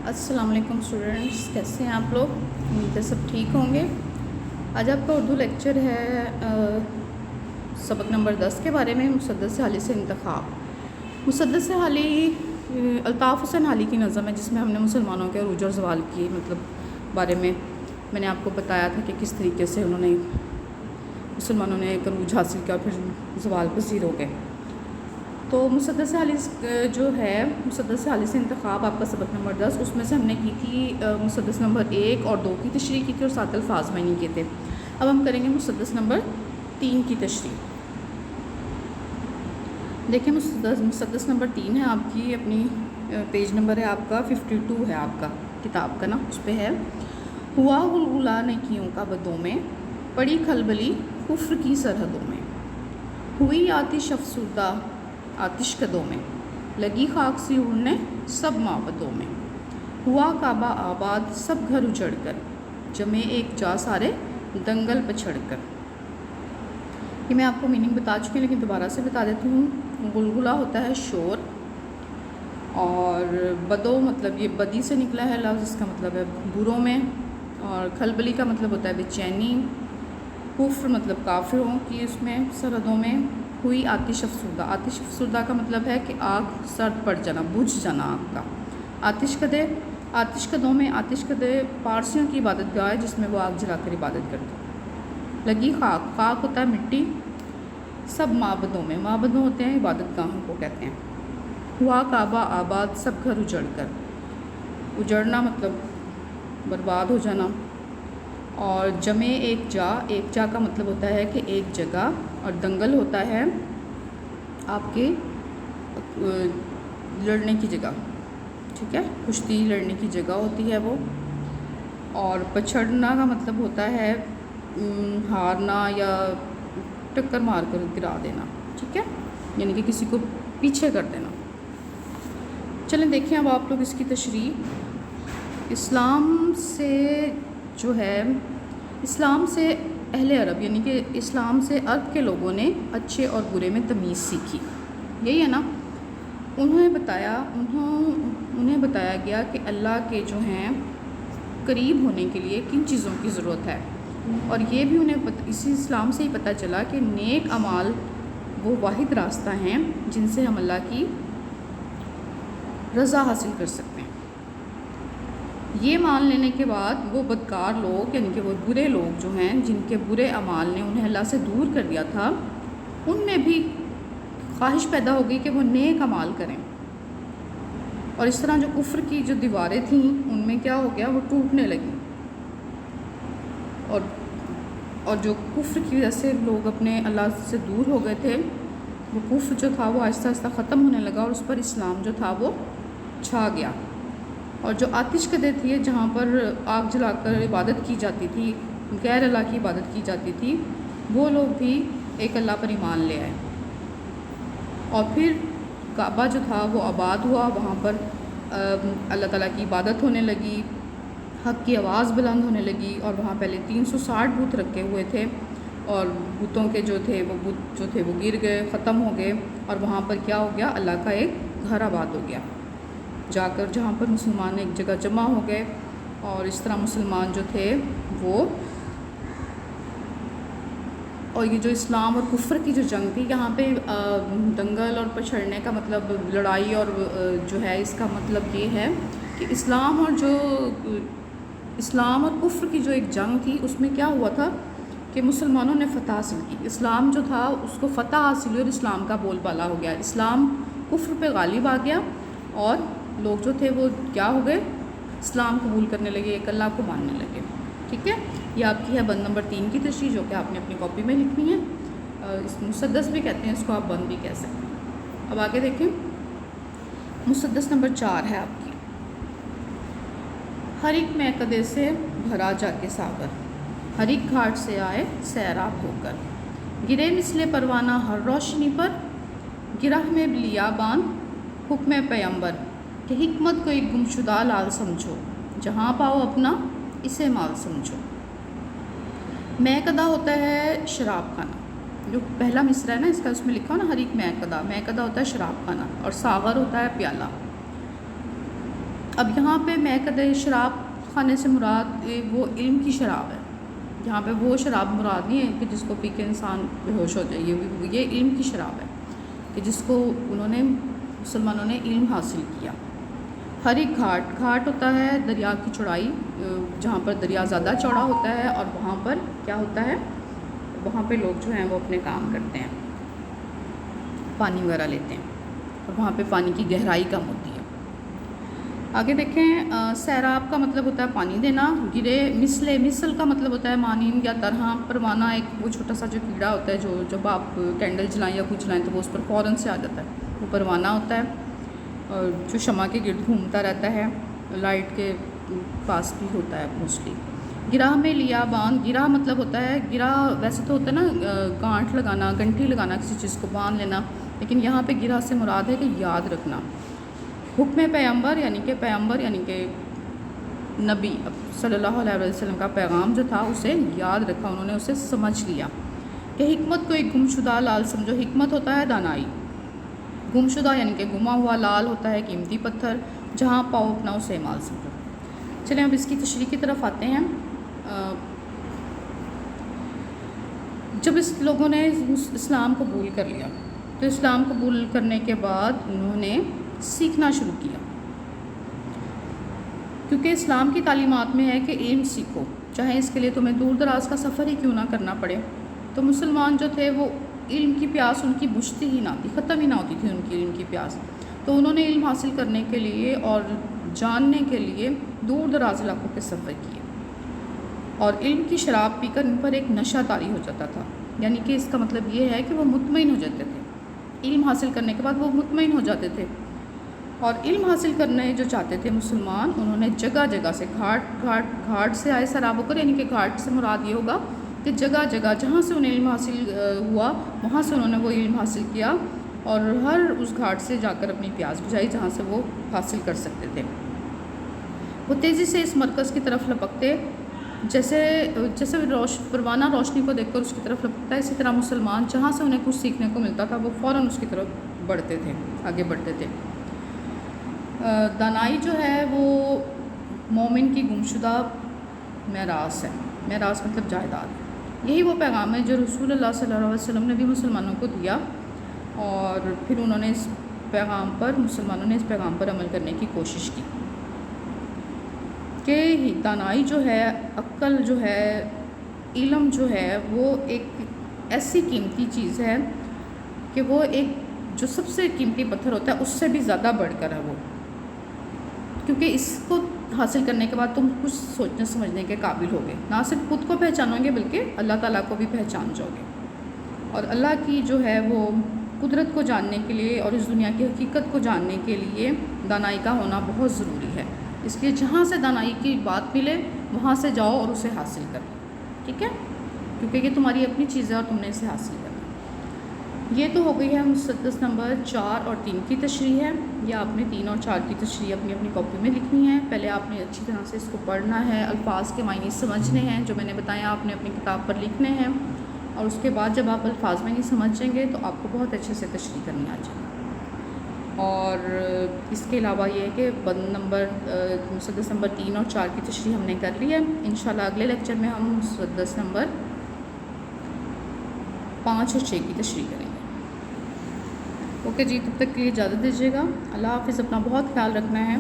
السلام علیکم اسٹوڈنٹس، کیسے ہیں آپ لوگ؟ امید ہے سب ٹھیک ہوں گے۔ آج آپ کا اردو لیکچر ہے سبق نمبر 10 کے بارے میں، مسدس حالی سے انتخاب۔ مسدس حالی الطاف حسین حالی کی نظم ہے، جس میں ہم نے مسلمانوں کے عروج اور زوال کی بارے میں نے آپ کو بتایا تھا کہ کس طریقے سے مسلمانوں نے ایک عروج حاصل کیا اور پھر زوال پذیر ہو گئے۔ تو مسدس حالی جو ہے، مسدس حالی سے انتخاب آپ کا سبق نمبر 10، اس میں سے ہم نے کی تھی مسدس نمبر 1 اور 2 کی تشریح کی تھی اور 7 الفاظ میں نہیں کیے تھے۔ اب ہم کریں گے مسدس نمبر 3 کی تشریح۔ دیکھیں مسدس نمبر 3 ہے آپ کی، اپنی پیج نمبر ہے آپ کا 52 ہے آپ کا کتاب کا نا، اس پہ ہے ہوا غلغلہ نیکیوں کا بدوں میں، پڑی کھلبلی کفر کی سرحدوں میں، ہوئی آتش افسردہ آتش کدوں میں، لگی خاک سی اڑنے سب معبدوں میں، ہوا کعبہ آباد سب گھر اجڑ کر، جمے ایک جا سارے دنگل پچھڑ کر۔ یہ میں آپ کو میننگ بتا چکی ہوں، لیکن دوبارہ سے بتا دیتی ہوں۔ غلغلہ ہوتا ہے شور، اور بدو مطلب یہ بدی سے نکلا ہے لفظ، اس کا مطلب ہے بروں میں، اور کھلبلی کا مطلب ہوتا ہے بے چینی، کفر مطلب کافروں کی اس میں سرحدوں میں، ہوئی آتش افسردہ، آتش افسردہ کا مطلب ہے کہ آگ سرد پڑ جانا، بجھ جانا آگ کا۔ آتش کدے، آتش کدوں میں، آتش کدے پارسیوں کی عبادت گاہ ہے جس میں وہ آگ جلا کر عبادت کرتے۔ لگی خاک، خاک ہوتا ہے مٹی، سب معبدوں میں، معبدوں ہوتے ہیں عبادت گاہوں کو کہتے ہیں۔ ہوا کعبہ آباد سب گھر اجڑ کر، اجڑنا مطلب برباد ہو جانا، اور جمے ایک جا، ایک جا کا مطلب ہوتا ہے کہ ایک جگہ، اور دنگل ہوتا ہے آپ کے لڑنے کی جگہ، ٹھیک ہے، کشتی لڑنے کی جگہ ہوتی ہے وہ۔ اور پچھڑنا کا مطلب ہوتا ہے ہارنا یا ٹکر مار کر گرا دینا، ٹھیک ہے، یعنی کہ کسی کو پیچھے کر دینا۔ چلیں دیکھیں اب آپ لوگ اس کی تشریح۔ اسلام سے جو ہے، اسلام سے اہل عرب یعنی کہ اسلام سے عرب کے لوگوں نے اچھے اور برے میں تمیز سیکھی، یہی ہے نا۔ انہیں بتایا گیا کہ اللہ کے جو ہیں قریب ہونے کے لیے کن چیزوں کی ضرورت ہے، اور یہ بھی انہیں اسی اسلام سے ہی پتہ چلا کہ نیک اعمال وہ واحد راستہ ہیں جن سے ہم اللہ کی رضا حاصل کر سکتے ہیں۔ یہ مان لینے کے بعد وہ بدکار لوگ یعنی کہ وہ برے لوگ جو ہیں، جن کے برے اعمال نے انہیں اللہ سے دور کر دیا تھا، ان میں بھی خواہش پیدا ہو گئی کہ وہ نیک اعمال کریں، اور اس طرح جو کفر کی جو دیواریں تھیں ان میں کیا ہو گیا، وہ ٹوٹنے لگیں، اور جو کفر کی وجہ سے لوگ اپنے اللہ سے دور ہو گئے تھے، وہ کفر جو تھا وہ آہستہ آہستہ ختم ہونے لگا، اور اس پر اسلام جو تھا وہ چھا گیا۔ اور جو آتش کدے تھی، جہاں پر آگ جلا کر عبادت کی جاتی تھی، غیر اللہ کی عبادت کی جاتی تھی، وہ لوگ بھی ایک اللہ پر ایمان لے آئے، اور پھر کعبہ جو تھا وہ آباد ہوا، وہاں پر اللہ تعالیٰ کی عبادت ہونے لگی، حق کی آواز بلند ہونے لگی، اور وہاں پہلے 360 بت رکھے ہوئے تھے، اور بتوں کے جو تھے وہ گر گئے، ختم ہو گئے، اور وہاں پر کیا ہو گیا، اللہ کا ایک گھر آباد ہو گیا جا کر، جہاں پر مسلمان ایک جگہ جمع ہو گئے، اور اس طرح مسلمان جو تھے وہ، اور یہ جو اسلام اور کفر کی جو جنگ تھی، یہاں پہ دنگل اور پچھڑنے کا مطلب لڑائی، اور جو ہے اس کا مطلب یہ ہے کہ اسلام اور کفر کی جو ایک جنگ تھی، اس میں کیا ہوا تھا کہ مسلمانوں نے فتح حاصل کی، اسلام جو تھا اس کو فتح حاصل ہوئی، اور اسلام کا بول بالا ہو گیا، اسلام کفر پہ غالب آ گیا، اور لوگ جو تھے وہ کیا ہو گئے، اسلام قبول کرنے لگے، ایک اللہ کو ماننے لگے، ٹھیک ہے۔ یہ آپ کی ہے بند نمبر 3 کی تشریح، جو کہ آپ نے اپنی کاپی میں لکھنی ہے۔ اس مسدس بھی کہتے ہیں اس کو، آپ بند بھی کہہ سکتے ہیں۔ اب آگے دیکھیں، مسدس نمبر 4 ہے آپ کی، ہر ایک میکدے سے بھرا جا کے ساغر، ہر ایک گھاٹ سے آئے سیراب ہو کر، گرے مثل پروانہ ہر روشنی پر، گرہ میں بیابان حکم پیمبر، کہ حکمت کو ایک گمشدہ لال سمجھو، جہاں پاؤ اپنا اسے مال سمجھو۔ میکدہ ہوتا ہے شراب خانہ، جو پہلا مصرع ہے نا اس کا، اس میں لکھا ہو نا ہر ایک میکدہ، میکدہ ہوتا ہے شراب خانہ، اور ساغر ہوتا ہے پیالہ۔ اب یہاں پہ میقد شراب خانے سے مراد وہ علم کی شراب ہے، یہاں پہ وہ شراب مراد نہیں ہے کہ جس کو پی کے انسان بے ہوش ہو جائے، یہ علم کی شراب ہے کہ جس کو انہوں نے مسلمانوں نے علم حاصل کیا۔ ہر ایک گھاٹ ہوتا ہے دریا کی چوڑائی، جہاں پر دریا زیادہ چوڑا ہوتا ہے، اور وہاں پر کیا ہوتا ہے، وہاں پہ لوگ جو ہیں وہ اپنے کام کرتے ہیں، پانی وغیرہ لیتے ہیں، اور وہاں پہ پانی کی گہرائی کم ہوتی ہے۔ آگے دیکھیں، سیراب کا مطلب ہوتا ہے پانی دینا، گرے مثل کا مطلب ہوتا ہے مانند یا طرح، پروانہ ایک وہ چھوٹا سا جو کیڑا ہوتا ہے جو جب آپ کینڈل جلائیں یا کچھ جلائیں تو وہ اس پر فوراً سے آ جاتا ہے، وہ پروانہ ہوتا ہے، اور جو شمع کے گرد گھومتا رہتا ہے، لائٹ کے پاس بھی ہوتا ہے موسٹلی۔ گرہ میں لیا باندھ، گرہ مطلب ہوتا ہے، گرہ ویسے تو ہوتا ہے نا گانٹھ لگانا، گنٹھی لگانا کسی چیز کو باندھ لینا، لیکن یہاں پہ گرہ سے مراد ہے کہ یاد رکھنا۔ حکم پیغمبر یعنی کہ نبی صلی اللہ علیہ وسلم کا پیغام جو تھا اسے یاد رکھا، انہوں نے اسے سمجھ لیا۔ کہ حکمت کو ایک گمشدہ لال سمجھو، حکمت ہوتا ہے دانائی، گمشدہ یعنی کہ گما ہوا، لال ہوتا ہے قیمتی پتھر، جہاں پاؤ اپنا اسے مال سمجھو۔ چلیں اب اس کی تشریح کی طرف آتے ہیں۔ جب اس لوگوں نے اسلام قبول کر لیا تو اسلام قبول کرنے کے بعد انہوں نے سیکھنا شروع کیا، کیونکہ اسلام کی تعلیمات میں ہے کہ علم سیکھو، چاہے اس کے لیے تمہیں دور دراز کا سفر ہی کیوں نہ کرنا پڑے۔ تو مسلمان جو تھے وہ علم کی پیاس ان کی بجھتی ہی نہ تھی، ختم ہی نہ ہوتی تھی ان کی علم کی پیاس، تو انہوں نے علم حاصل کرنے کے لیے اور جاننے کے لیے دور دراز علاقوں کے سفر کیے، اور علم کی شراب پی کر ان پر ایک نشہ طاری ہو جاتا تھا، یعنی کہ اس کا مطلب یہ ہے کہ وہ مطمئن ہو جاتے تھے، علم حاصل کرنے کے بعد وہ مطمئن ہو جاتے تھے۔ اور علم حاصل کرنے جو چاہتے تھے مسلمان، انہوں نے جگہ جگہ سے گھاٹ سے آئے سیراب ہو کر، یعنی کہ گھاٹ سے مراد یہ ہوگا کہ جگہ جگہ جہاں سے انہیں علم حاصل ہوا وہاں سے انہوں نے وہ علم حاصل کیا، اور ہر اس گھاٹ سے جا کر اپنی پیاس بجھائی جہاں سے وہ حاصل کر سکتے تھے۔ وہ تیزی سے اس مرکز کی طرف لپکتے، جیسے پروانہ روشنی کو دیکھ کر اس کی طرف لپکتا ہے، اسی طرح مسلمان جہاں سے انہیں کچھ سیکھنے کو ملتا تھا وہ فوراً اس کی طرف بڑھتے تھے، آگے بڑھتے تھے۔ دانائی جو ہے وہ مومن کی گمشدہ میراث ہے، میراث مطلب جائیداد، یہی وہ پیغام ہے جو رسول اللہ صلی اللہ علیہ وسلم نے بھی مسلمانوں کو دیا، اور پھر انہوں نے مسلمانوں نے اس پیغام پر عمل کرنے کی کوشش کی کہ دانائی جو ہے، عقل جو ہے، علم جو ہے، وہ ایک ایسی قیمتی چیز ہے کہ وہ ایک جو سب سے قیمتی پتھر ہوتا ہے اس سے بھی زیادہ بڑھ کر ہے وہ، کیونکہ اس کو حاصل کرنے کے بعد تم کچھ سوچنے سمجھنے کے قابل ہوگے، نہ صرف خود کو پہچانو گے بلکہ اللہ تعالیٰ کو بھی پہچان جاؤ گے، اور اللہ کی جو ہے وہ قدرت کو جاننے کے لیے اور اس دنیا کی حقیقت کو جاننے کے لیے دانائی کا ہونا بہت ضروری ہے، اس لیے جہاں سے دانائی کی بات ملے وہاں سے جاؤ اور اسے حاصل کرو، ٹھیک ہے، کیونکہ یہ تمہاری اپنی چیز ہے اور تم نے اسے حاصل کرنا۔ یہ تو ہو گئی ہے مسدس نمبر 4 اور 3 کی تشریح ہے، یا آپ نے 3 اور 4 کی تشریح اپنی کاپی میں لکھنی ہے۔ پہلے آپ نے اچھی طرح سے اس کو پڑھنا ہے، الفاظ کے معنی سمجھنے ہیں، جو میں نے بتایا آپ نے اپنی کتاب پر لکھنے ہیں، اور اس کے بعد جب آپ الفاظ میں نہیں سمجھیں گے تو آپ کو بہت اچھے سے تشریح کرنی آ جائے گی۔ اور اس کے علاوہ یہ ہے کہ مسدس نمبر 3 اور 4 کی تشریح ہم نے کر لی ہے، انشاءاللہ اگلے لیکچر میں ہم مسدس نمبر 5 اور 6 کی تشریح کریں گے۔ اوکے جی، تب تک کے لیے اجازت دیجیے گا، اللہ حافظ، اپنا بہت خیال رکھنا ہے۔